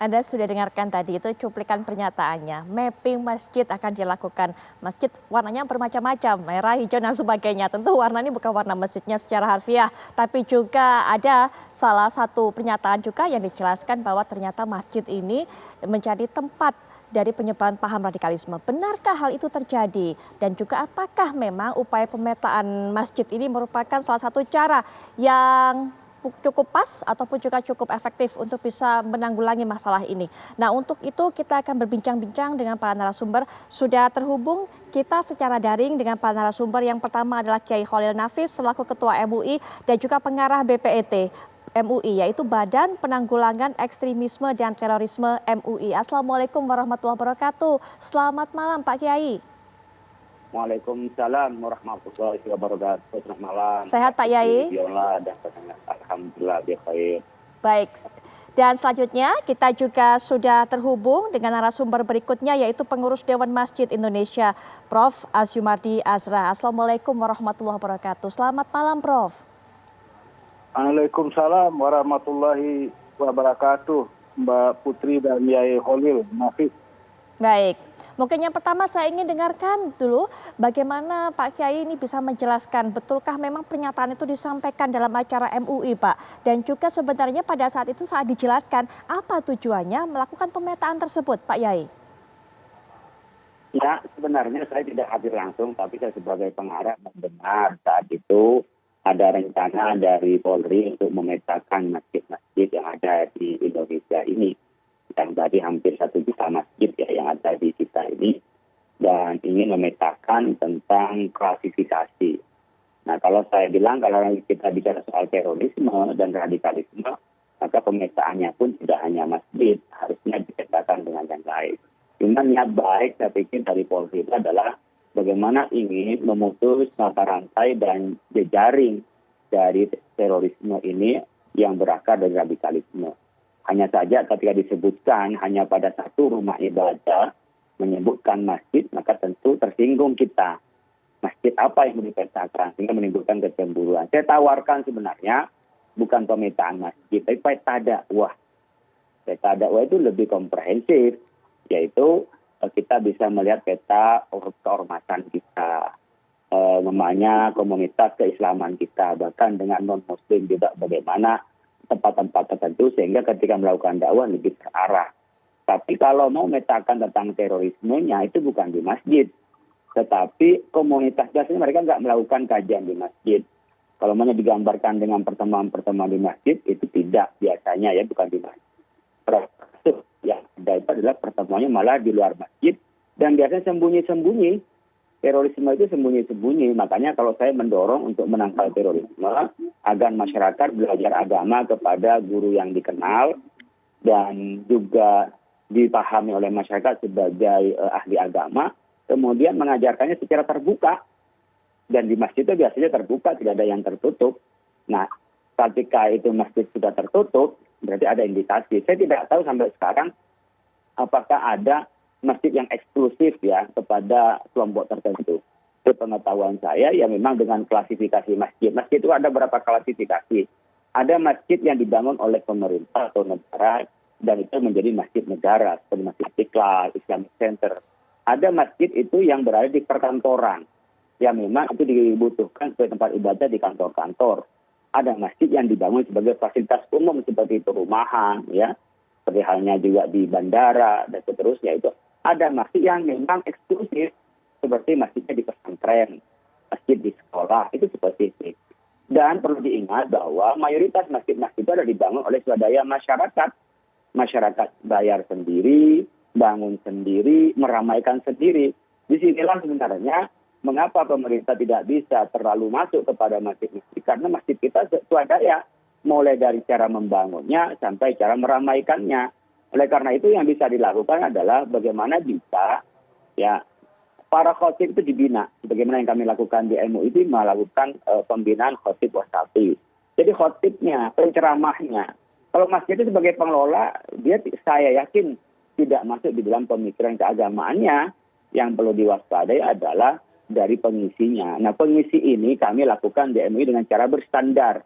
Anda sudah dengarkan tadi itu cuplikan pernyataannya. Mapping masjid akan dilakukan. Masjid warnanya bermacam-macam, merah, hijau dan sebagainya. Tentu warna ini bukan warna masjidnya secara harfiah, tapi juga ada salah satu pernyataan juga yang dijelaskan bahwa ternyata masjid ini menjadi tempat dari penyebaran paham radikalisme. Benarkah hal itu terjadi? Dan juga apakah memang upaya pemetaan masjid ini merupakan salah satu cara yang cukup pas ataupun juga cukup efektif untuk bisa menanggulangi masalah ini. Nah, untuk itu kita akan berbincang-bincang dengan para narasumber. Sudah terhubung kita secara daring dengan para narasumber. Yang pertama adalah Kiai Khalil Nafis selaku Ketua MUI dan juga pengarah BPET MUI, yaitu Badan Penanggulangan Ekstremisme dan Terorisme MUI. Assalamualaikum warahmatullahi wabarakatuh. Selamat malam Pak Kiai. Waalaikumsalam warahmatullahi wabarakatuh. Selamat malam. Sehat Pak Yai? Alhamdulillah baik. Baik. Dan selanjutnya kita juga sudah terhubung dengan narasumber berikutnya yaitu pengurus Dewan Masjid Indonesia, Prof. Azumardi Azra. Assalamualaikum warahmatullahi wabarakatuh. Selamat malam Prof. Waalaikumsalam warahmatullahi wabarakatuh, Mbak Putri dan Yai Khalil Nafis. Baik, mungkin yang pertama saya ingin dengarkan dulu bagaimana Pak Kiai ini bisa menjelaskan betulkah memang pernyataan itu disampaikan dalam acara MUI Pak. Dan juga sebenarnya pada saat itu saat dijelaskan apa tujuannya melakukan pemetaan tersebut Pak Yai. Ya, sebenarnya saya tidak hadir langsung, tapi saya sebagai pengarah mendengar saat itu ada rencana dari Polri untuk memetakan masjid-masjid yang ada di Indonesia ini. Yang tadi hampir 1 juta masjid ya yang ada di kita ini, dan ingin memetakan tentang klasifikasi. Nah, kalau saya bilang kalau kita bicara soal terorisme dan radikalisme, maka pemetaannya pun tidak hanya masjid, harusnya dipetakan dengan yang lain. Cuma niat baik saya pikir dari Polri itu adalah bagaimana ingin memutus mata rantai dan jejaring dari terorisme ini yang berakar dari radikalisme. Hanya saja ketika disebutkan hanya pada satu rumah ibadah menyebutkan masjid, maka tentu tersinggung kita. Masjid apa yang dipetakan sehingga menimbulkan kecemburuan. Saya tawarkan sebenarnya bukan pemetaan masjid, tapi peta dakwah. Peta dakwah itu lebih komprehensif, yaitu kita bisa melihat peta keormasan kita, namanya komunitas keislaman kita, bahkan dengan non-muslim juga bagaimana tempat-tempat tertentu sehingga ketika melakukan dakwah lebih terarah. Tapi kalau mau memetakan tentang terorismenya itu bukan di masjid, tetapi komunitas biasanya mereka nggak melakukan kajian di masjid. Kalau mana digambarkan dengan pertemuan-pertemuan di masjid itu tidak biasanya ya, bukan di masjid. Yang ada itu adalah pertemuannya malah di luar masjid dan biasanya sembunyi-sembunyi. Terorisme itu sembunyi-sembunyi. Makanya kalau saya mendorong untuk menangkal terorisme, agar masyarakat belajar agama kepada guru yang dikenal dan juga dipahami oleh masyarakat sebagai ahli agama, kemudian mengajarkannya secara terbuka. Dan di masjid itu biasanya terbuka, tidak ada yang tertutup. Nah, ketika itu masjid sudah tertutup, berarti ada indikasi. Saya tidak tahu sampai sekarang apakah ada masjid yang eksklusif ya kepada kelompok tertentu. Sepengetahuan saya ya memang dengan klasifikasi masjid. Masjid itu ada berapa klasifikasi. Ada masjid yang dibangun oleh pemerintah atau negara dan itu menjadi masjid negara seperti Masjid Istiqlal, Islamic Center. Ada masjid itu yang berada di perkantoran. Ya memang itu dibutuhkan sebagai tempat ibadah di kantor-kantor. Ada masjid yang dibangun sebagai fasilitas umum seperti perumahan ya. Seperti halnya juga di bandara dan seterusnya itu. Ada masjid yang memang eksklusif, seperti masjidnya di pesantren, masjid di sekolah, itu spesifik. Dan perlu diingat bahwa mayoritas masjid-masjid itu ada dibangun oleh swadaya masyarakat. Masyarakat bayar sendiri, bangun sendiri, meramaikan sendiri. Disinilah sebenarnya mengapa pemerintah tidak bisa terlalu masuk kepada masjid-masjid. Karena masjid kita swadaya, mulai dari cara membangunnya sampai cara meramaikannya. Oleh karena itu yang bisa dilakukan adalah bagaimana bisa ya para khotib itu dibina. Sebagaimana yang kami lakukan di MUI itu melakukan pembinaan khotib wasapi. Jadi khotibnya, penceramahnya. Kalau masjid itu sebagai pengelola, dia saya yakin tidak masuk di dalam pemikiran keagamaannya. Yang perlu diwaspadai adalah dari pengisinya. Nah, pengisi ini kami lakukan di MUI dengan cara berstandar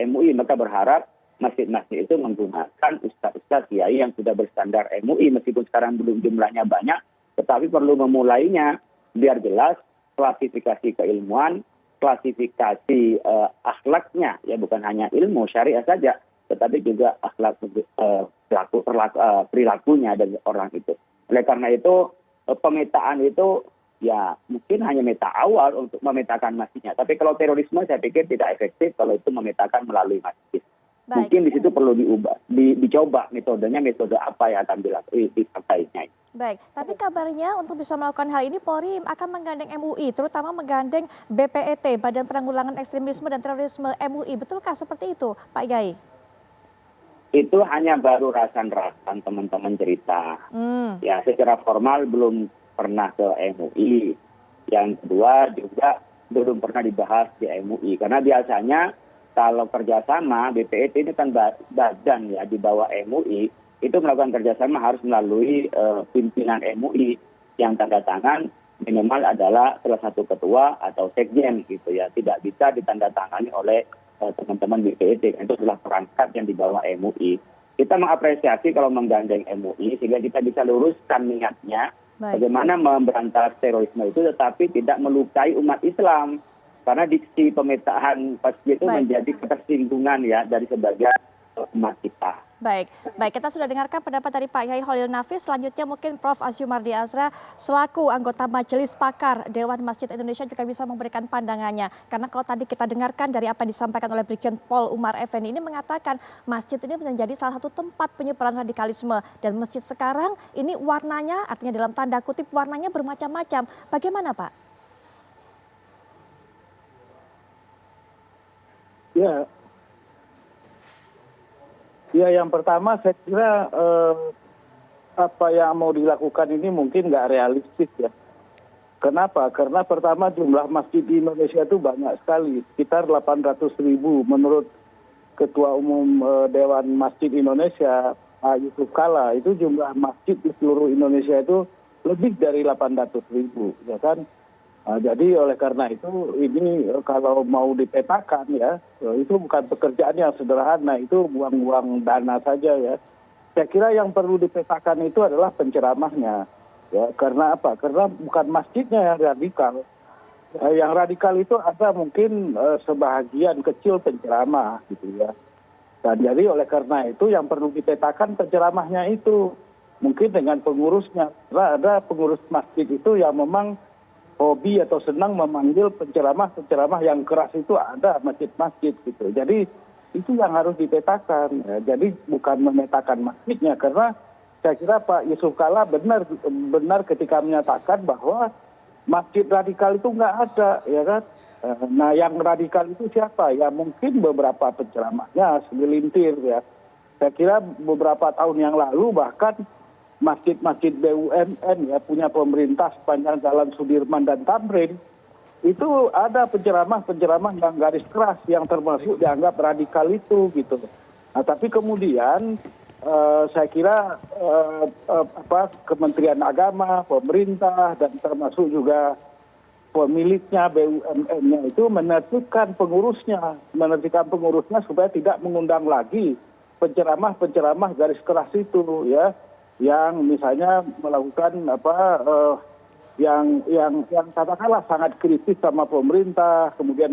MUI. Maka berharap masjid-masjid itu menggunakan ustaz-ustaz kiai yang sudah berstandar MUI, meskipun sekarang belum jumlahnya banyak, tetapi perlu memulainya biar jelas klasifikasi keilmuan, klasifikasi akhlaknya, ya bukan hanya ilmu syariah saja, tetapi juga akhlak perilakunya dari orang itu. Oleh karena itu pemetaan itu ya mungkin hanya meta awal untuk memetakan masjidnya. Tapi kalau terorisme saya pikir tidak efektif kalau itu memetakan melalui masjid. Baik. Mungkin di situ perlu dicoba metodenya, metode apa yang akan dipakainya. Baik, tapi kabarnya untuk bisa melakukan hal ini Polri akan menggandeng MUI, terutama menggandeng BPET, Badan Penanggulangan Ekstremisme dan Terorisme MUI. Betulkah seperti itu, Pak Gai? Itu hanya baru rasan-rasan teman-teman cerita. Ya, secara formal belum pernah ke MUI. Yang kedua juga belum pernah dibahas di MUI. Karena biasanya kalau kerjasama, BPET ini kan badan ya di bawah MUI, itu melakukan kerjasama harus melalui pimpinan MUI yang tanda tangan minimal adalah salah satu ketua atau sekjen gitu ya. Tidak bisa ditandatangani oleh teman-teman BPET. Itu adalah perangkat yang di bawah MUI. Kita mengapresiasi kalau menggandeng MUI sehingga kita bisa luruskan niatnya. Baik. Bagaimana memberantas terorisme itu tetapi tidak melukai umat Islam. Karena diksi pemetaan masjid itu menjadi ketersinggungan ya dari sebagian umat kita. Baik, kita sudah dengarkan pendapat dari Pak Yai Holil Nafis. Selanjutnya mungkin Prof. Asyumardi Azra selaku anggota Majelis Pakar Dewan Masjid Indonesia juga bisa memberikan pandangannya. Karena kalau tadi kita dengarkan dari apa yang disampaikan oleh Brigjen Pol Umar Effendi ini mengatakan masjid ini menjadi salah satu tempat penyebaran radikalisme. Dan masjid sekarang ini warnanya, artinya dalam tanda kutip warnanya bermacam-macam. Bagaimana Pak? Ya, yang pertama saya kira apa yang mau dilakukan ini mungkin nggak realistis ya. Kenapa? Karena pertama jumlah masjid di Indonesia itu banyak sekali, sekitar 800.000 menurut Ketua Umum Dewan Masjid Indonesia, Pak Yusuf Kala, itu jumlah masjid di seluruh Indonesia itu lebih dari 800.000, ya kan? Nah, jadi oleh karena itu ini kalau mau dipetakan ya, itu bukan pekerjaan yang sederhana, itu buang-buang dana saja ya. Saya kira yang perlu dipetakan itu adalah penceramahnya. Ya, karena apa? Karena bukan masjidnya yang radikal. Yang radikal itu ada mungkin sebahagian kecil penceramah gitu ya. Dan jadi oleh karena itu yang perlu dipetakan penceramahnya itu. Mungkin dengan pengurusnya. Karena ada pengurus masjid itu yang memang hobi atau senang memanggil penceramah yang keras itu ada masjid-masjid gitu. Jadi itu yang harus dipetakan. Ya. Jadi bukan memetakan masjidnya karena saya kira Pak Yusuf Kala benar ketika menyatakan bahwa masjid radikal itu nggak ada, ya kan? Nah yang radikal itu siapa? Ya mungkin beberapa penceramahnya segelintir ya. Saya kira beberapa tahun yang lalu bahkan masjid-masjid BUMN ya punya pemerintah sepanjang Jalan Sudirman dan Tamrin itu ada penceramah yang garis keras yang termasuk dianggap radikal itu gitu. Nah tapi kemudian saya kira Kementerian Agama, pemerintah dan termasuk juga pemiliknya BUMN-nya itu menertibkan pengurusnya supaya tidak mengundang lagi penceramah garis keras itu ya. Yang misalnya melakukan yang katakanlah sangat kritis sama pemerintah, kemudian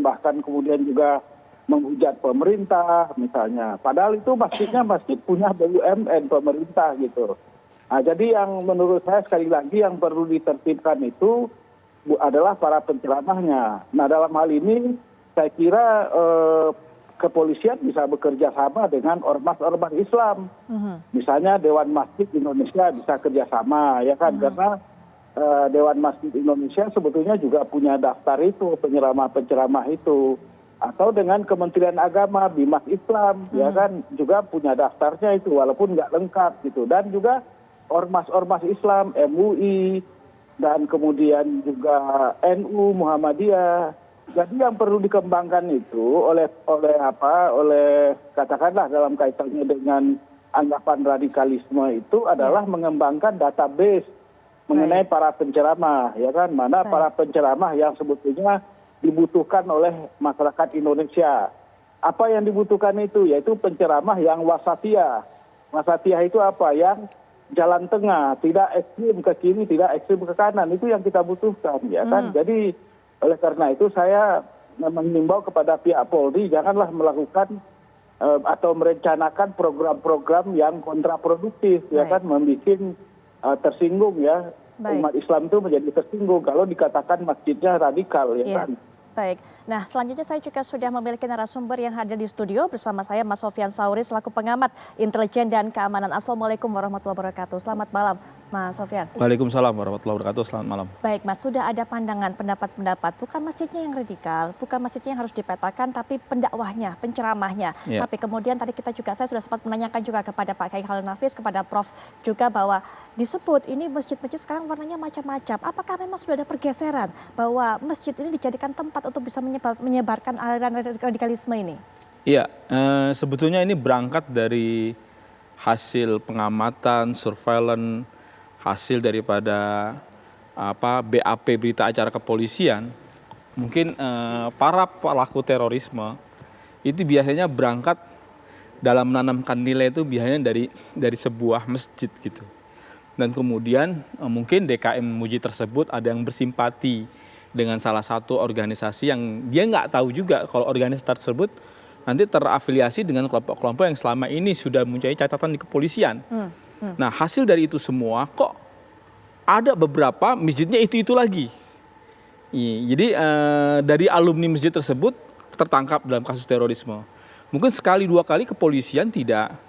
juga menghujat pemerintah misalnya. Padahal itu masjid punya BUMN pemerintah gitu. Nah, jadi yang menurut saya sekali lagi yang perlu ditertibkan itu adalah para penceramahnya. Nah dalam hal ini saya kira kepolisian bisa bekerja sama dengan ormas-ormas Islam. Misalnya Dewan Masjid Indonesia bisa kerjasama, ya kan? Karena Dewan Masjid Indonesia sebetulnya juga punya daftar itu, penceramah itu. Atau dengan Kementerian Agama, Bimas Islam, ya kan? Juga punya daftarnya itu, walaupun nggak lengkap gitu. Dan juga ormas-ormas Islam, MUI, dan kemudian juga NU, Muhammadiyah. Jadi yang perlu dikembangkan itu oleh katakanlah dalam kaitannya dengan anggapan radikalisme itu adalah mengembangkan database mengenai para penceramah, ya kan? Mana para penceramah yang sebetulnya dibutuhkan oleh masyarakat Indonesia. apa yang dibutuhkan itu yaitu penceramah yang wasatiyah. Wasatiyah itu apa? Yang jalan tengah, tidak ekstrim ke kiri, tidak ekstrim ke kanan. Itu yang kita butuhkan, ya kan? Jadi oleh karena itu saya mengimbau kepada pihak Polri janganlah melakukan atau merencanakan program-program yang kontraproduktif, ya kan? Membuat tersinggung ya. Umat Islam itu menjadi tersinggung kalau dikatakan masjidnya radikal, ya kan? Baik. Nah, selanjutnya saya juga sudah memiliki narasumber yang hadir di studio bersama saya, Mas Sofyan Sauri selaku pengamat intelijen dan keamanan. Assalamualaikum warahmatullahi wabarakatuh. Selamat malam, Mas Sofyan. Waalaikumsalam warahmatullahi wabarakatuh. Selamat malam. Baik, Mas. Sudah ada pandangan, pendapat-pendapat. Bukan masjidnya yang radikal, bukan masjidnya yang harus dipetakan, tapi pendakwahnya, penceramahnya. Tapi kemudian tadi saya sudah sempat menanyakan juga kepada Pak Kiai Khalil Nafis, kepada Prof juga bahwa disebut ini masjid-masjid sekarang warnanya macam-macam. Apakah memang sudah ada pergeseran bahwa masjid ini dijadikan tempat untuk bisa menyebarkan aliran radikalisme ini? Iya, sebetulnya ini berangkat dari hasil pengamatan, surveillance, hasil daripada BAP berita acara kepolisian. Mungkin para pelaku terorisme itu biasanya berangkat dalam menanamkan nilai itu biasanya dari sebuah masjid gitu. Dan kemudian mungkin DKM Muji tersebut ada yang bersimpati dengan salah satu organisasi yang dia nggak tahu juga kalau organisasi tersebut nanti terafiliasi dengan kelompok-kelompok yang selama ini sudah mempunyai catatan di kepolisian. Nah, hasil dari itu semua kok ada beberapa masjidnya itu lagi. Jadi dari alumni masjid tersebut tertangkap dalam kasus terorisme. Mungkin sekali dua kali kepolisian tidak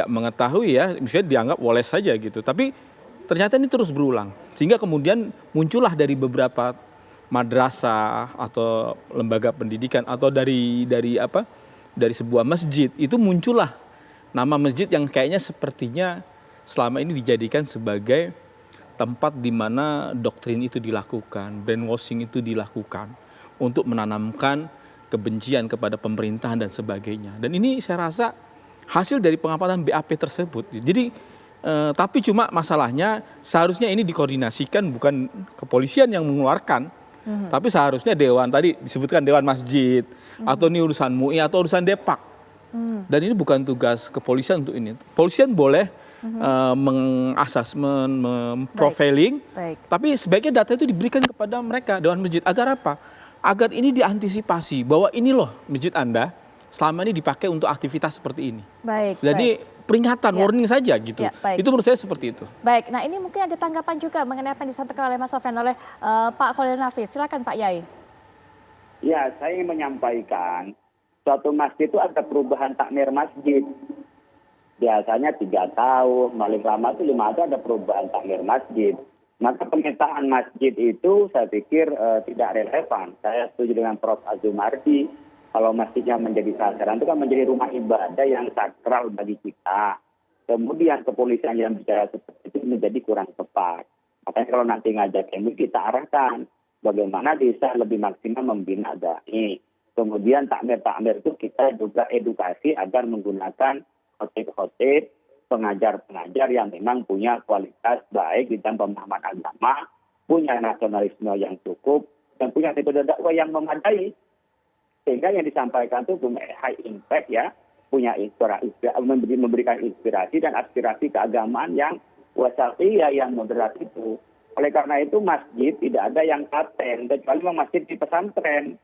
mengetahui ya, misalnya dianggap woles saja gitu. Tapi ternyata ini terus berulang, sehingga kemudian muncullah dari beberapa madrasah atau lembaga pendidikan atau dari sebuah masjid itu muncullah nama masjid yang kayaknya sepertinya selama ini dijadikan sebagai tempat di mana doktrin itu dilakukan, brainwashing itu dilakukan untuk menanamkan kebencian kepada pemerintahan dan sebagainya. Dan ini saya rasa hasil dari pengamatan BAP tersebut. Jadi tapi cuma masalahnya seharusnya ini dikoordinasikan bukan kepolisian yang mengeluarkan, tapi seharusnya dewan, tadi disebutkan dewan masjid, atau ini urusan MUI atau urusan Depak. Dan ini bukan tugas kepolisian untuk ini. Polisian boleh mengasesmen, memprofiling, tapi sebaiknya data itu diberikan kepada mereka, dewan masjid. Agar apa? Agar ini diantisipasi bahwa ini loh masjid Anda selama ini dipakai untuk aktivitas seperti ini. Jadi peringatan, warning saja gitu. Itu menurut saya seperti itu. Baik, nah ini mungkin ada tanggapan juga mengenai apa yang disampaikan oleh Mas Sofyan oleh Pak Khalil Nafis. Silakan Pak Yai. Ya, saya ingin menyampaikan suatu masjid itu ada perubahan takmir masjid. Biasanya 3 tahun, paling lama itu 5 tahun ada perubahan takmir masjid. Maka pemetaan masjid itu saya pikir tidak relevan. Saya setuju dengan Prof. Azumardi. Kalau masjidnya menjadi sasaran itu kan menjadi rumah ibadah yang sakral bagi kita. Kemudian kepolisian yang bicara seperti itu menjadi kurang tepat. Makanya kalau nanti ngajak MUI kita arahkan bagaimana bisa lebih maksimal membina dai. Kemudian takmir-takmir itu kita juga edukasi agar menggunakan khotib-khotib, pengajar-pengajar yang memang punya kualitas baik di dalam pemahaman agama, punya nasionalisme yang cukup, dan punya metode dakwah yang memadai. Sehingga yang disampaikan itu punya high impact ya, punya memberikan inspirasi dan aspirasi keagamaan yang wasatiyah, yang moderat itu. Oleh karena itu masjid tidak ada yang paten, kecuali masjid di pesantren.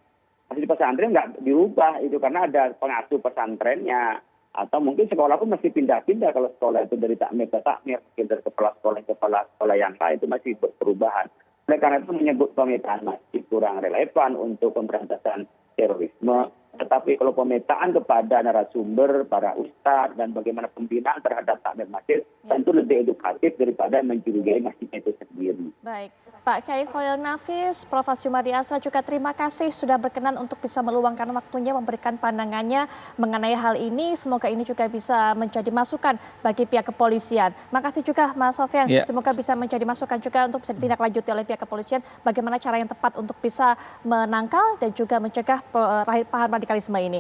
Masjid di pesantren nggak dirubah itu karena ada pengasuh pesantrennya. Atau mungkin sekolah pun masih pindah-pindah, kalau sekolah itu dari takmir ke takmir, mungkin dari kepala sekolah ke kepala sekolah yang lain itu masih perubahan. Oleh karena itu menyebut pemetaan masjid kurang relevan untuk pemberantasan terorisme. Tetapi kalau pemetaan kepada narasumber, para ustadz, dan bagaimana pembinaan terhadap takmir masjid, tentu lebih edukatif daripada mencurigai masjid itu sendiri. Baik, Pak Kiai Khalil Nafis, Prof. Azumardi Azra juga terima kasih sudah berkenan untuk bisa meluangkan waktunya memberikan pandangannya mengenai hal ini. Semoga ini juga bisa menjadi masukan bagi pihak kepolisian. Makasih juga Mas Sofyan, semoga bisa menjadi masukan juga untuk bisa ditindaklanjuti oleh pihak kepolisian bagaimana cara yang tepat untuk bisa menangkal dan juga mencegah paham radikalisme ini.